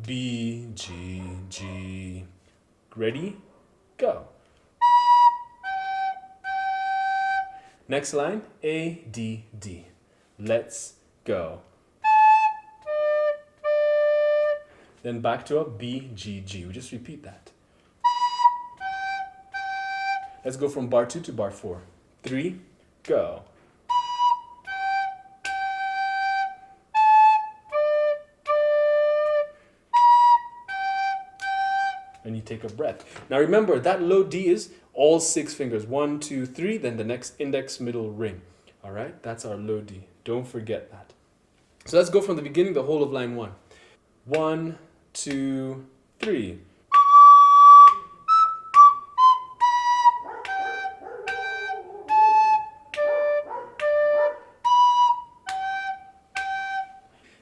B, G, G. Ready? Go. Next line, A, D, D. Let's go. Then back to a B, G, G. We just repeat that. Let's go from bar 2 to bar 4. 3, go. And you take a breath. Now remember, that low D is all 6 fingers. 1, 2, 3, then the next index, middle, ring. All right, that's our low D. Don't forget that. So let's go from the beginning, the whole of line 1. 1, 2, 3.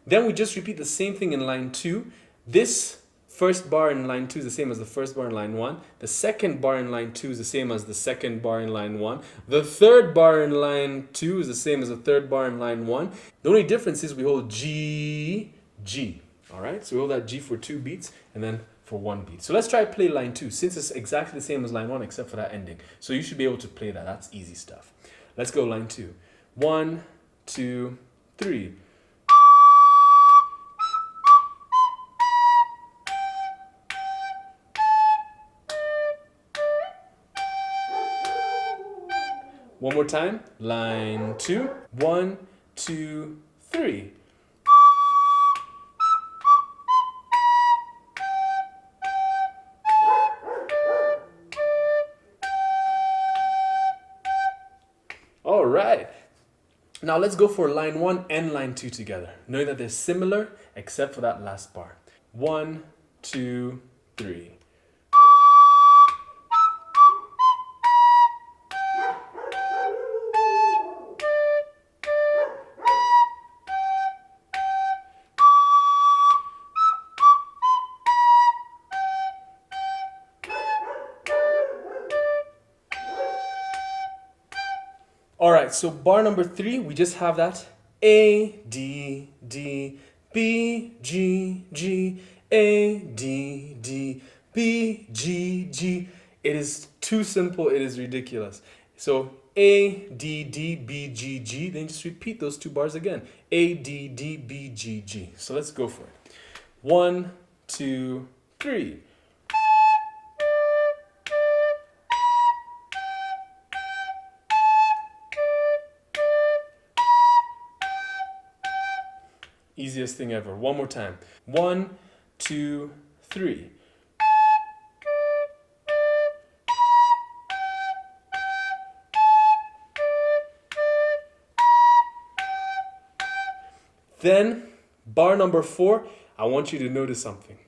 Then we just repeat the same thing in line 2. This first bar in line 2 is the same as the first bar in line 1. The second bar in line 2 is the same as the second bar in line 1. The third bar in line 2 is the same as the third bar in line 1. The only difference is we hold G, G. All right, so we hold that G for 2 beats and then for 1 beat. So let's try to play line 2 since it's exactly the same as line 1 except for that ending. So you should be able to play that. That's easy stuff. Let's go line 2. 1, 2, 3. One more time. Line 2. 1, 2, 3. All right. Now let's go for line 1 and line 2 together, knowing that they're similar except for that last bar. 1, 2, 3. All right, so bar number 3, we just have that A, D, D, B, G, G, A, D, D, B, G, G. It is too simple, it is ridiculous. So A, D, D, B, G, G, then just repeat those 2 bars again. A, D, D, B, G, G. So let's go for it. 1, 2, 3. Easiest thing ever. One more time. 1, 2, 3. Then, bar number 4, I want you to notice something.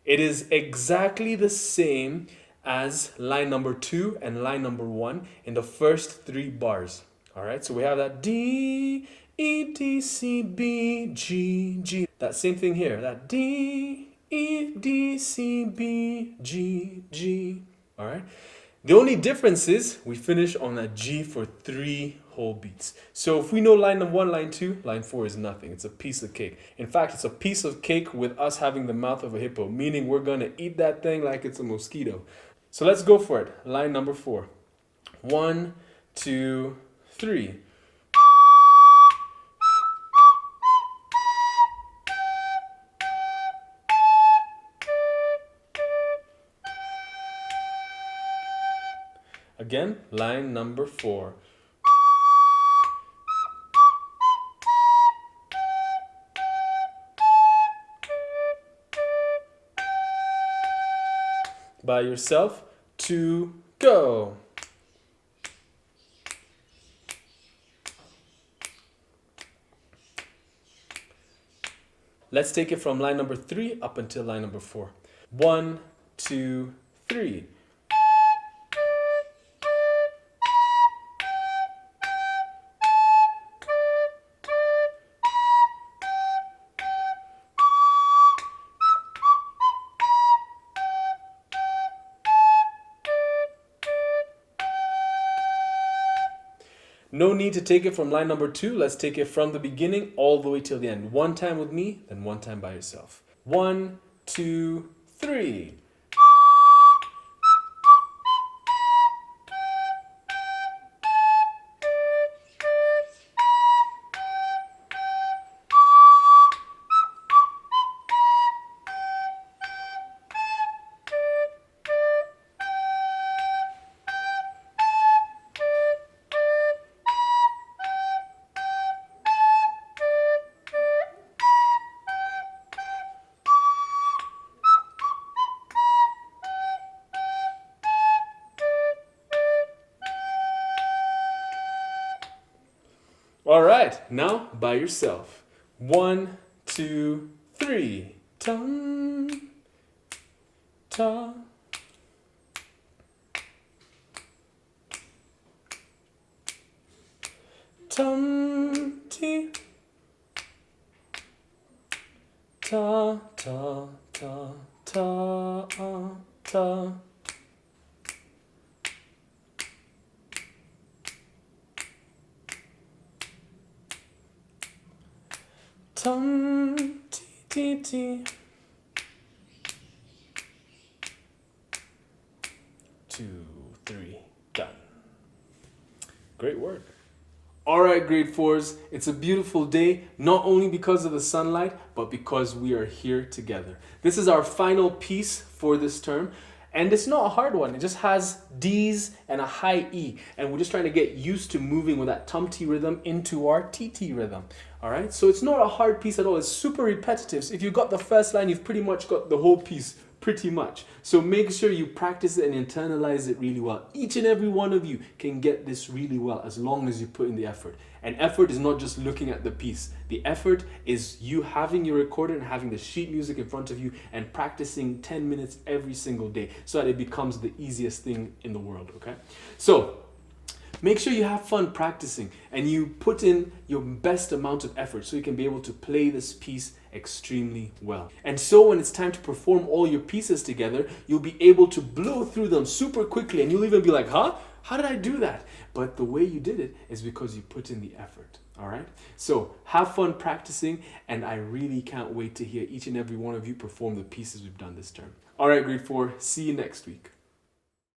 It is exactly the same as line number 2 and line number 1 in the first 3 bars. All right, so we have that D, E, D, C, B, G, G. That same thing here, that D, E, D, C, B, G, G. All right. The only difference is we finish on that G for 3 whole beats. So if we know line number 1, line 2, line 4 is nothing. It's a piece of cake. In fact, it's a piece of cake with us having the mouth of a hippo, meaning we're going to eat that thing like it's a mosquito. So let's go for it. Line number 4. 1, 2, 3. Again, line number 4. By yourself, 2, go. Let's take it from line number 3 up until line number 4. 1, 2, 3. No need to take it from line number 2. Let's take it from the beginning all the way till the end. One time with me, then one time by yourself. 1, 2, 3. All right, now by yourself. 1, 2, 3. Tum, ta. Tum, ti. Ta, ta, ta, ta, ta. Tum, ti, ti, ti. 2, 3, done. Great work. All right, grade 4s, it's a beautiful day, not only because of the sunlight, but because we are here together. This is our final piece for this term, and it's not a hard one. It just has D's and a high E, and we're just trying to get used to moving with that tum-ti rhythm into our TT rhythm. All right, so it's not a hard piece at all. It's super repetitive. So if you got the first line, you've pretty much got the whole piece. Pretty much. So make sure you practice it and internalize it really well. Each and every one of you can get this really well as long as you put in the effort. And effort is not just looking at the piece. The effort is you having your recorder and having the sheet music in front of you and practicing 10 minutes every single day so that it becomes the easiest thing in the world, okay? So make sure you have fun practicing and you put in your best amount of effort so you can be able to play this piece extremely well. And so when it's time to perform all your pieces together, you'll be able to blow through them super quickly and you'll even be like, huh? How did I do that? But the way you did it is because you put in the effort. All right? So have fun practicing, and I really can't wait to hear each and every one of you perform the pieces we've done this term. All right, grade 4, see you next week.